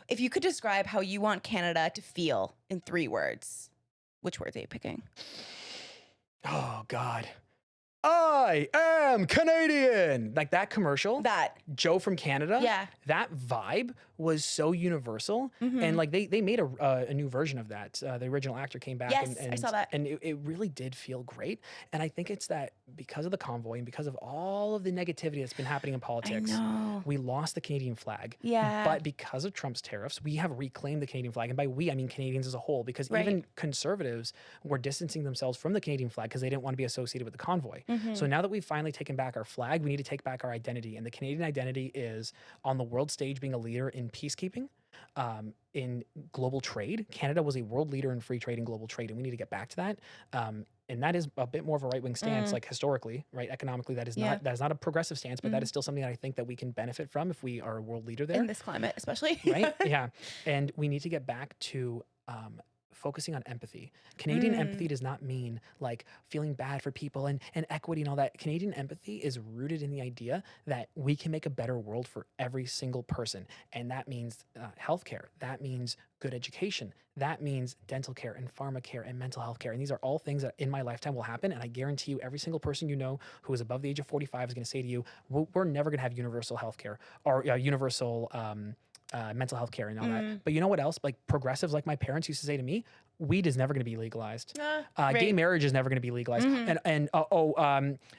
If you could describe how you want Canada to feel in 3 words, which words are you picking? Oh, God. I am Canadian. Like that commercial, That. Joe from Canada. Yeah. That vibe was so universal. And like they made a new version of that. The original actor came back. Yes, and I saw that. And it really did feel great. And I think it's that because of the convoy and because of all of the negativity that's been happening in politics, we lost the Canadian flag. Yeah. But because of Trump's tariffs, we have reclaimed the Canadian flag. And by we, I mean Canadians as a whole, because even conservatives were distancing themselves from the Canadian flag because they didn't want to be associated with the convoy. So now that we've finally taken back our flag, we need to take back our identity. And the Canadian identity is on the world stage being a leader in peacekeeping, in global trade. Canada was a world leader in free trade and global trade, and we need to get back to that. And that is a bit more of a right-wing stance, like historically, right? Economically, that is not a progressive stance, but that is still something that I think that we can benefit from if we are a world leader there. In this climate, especially. Right? Yeah. And we need to get back to focusing on empathy. Canadian empathy does not mean like feeling bad for people and equity and all that. Canadian empathy is rooted in the idea that we can make a better world for every single person. And that means healthcare. That means good education. That means dental care and pharma care and mental health care. And these are all things that in my lifetime will happen. And I guarantee you every single person you know who is above the age of 45 is going to say to you, we're never going to have universal healthcare or universal mental health care and all that. But you know what else? Like progressives like my parents used to say to me, weed is never going to be legalized. Gay marriage is never going to be legalized. And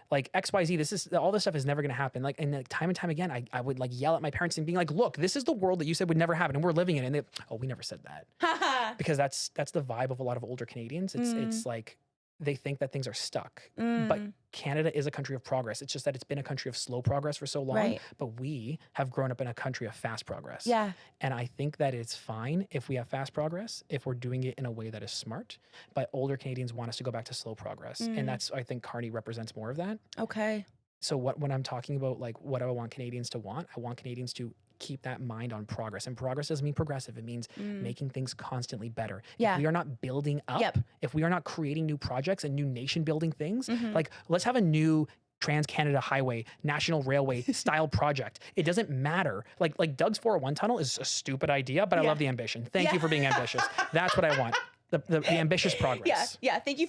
like XYZ, all this stuff is never going to happen. Like, and like time and time again, I would like yell at my parents and being like, look, this is the world that you said would never happen. And we're living in it. And they, we never said that. Because that's the vibe of a lot of older Canadians. It's like, they think that things are stuck, but Canada is a country of progress. It's just that it's been a country of slow progress for so long, but we have grown up in a country of fast progress. Yeah. And I think that it's fine if we have fast progress, if we're doing it in a way that is smart, but older Canadians want us to go back to slow progress. And that's, I think Carney represents more of that. Okay. So when I'm talking about like, what do I want Canadians to want? I want Canadians to keep that mind on progress. And progress doesn't mean progressive. It means making things constantly better. Yeah. If we are not building up, if we are not creating new projects and new nation building things, like let's have a new Trans-Canada Highway, National Railway style project. It doesn't matter. Like Doug's 401 tunnel is a stupid idea, but I love the ambition. Thank you for being ambitious. That's what I want. The ambitious progress. Yeah. Thank you.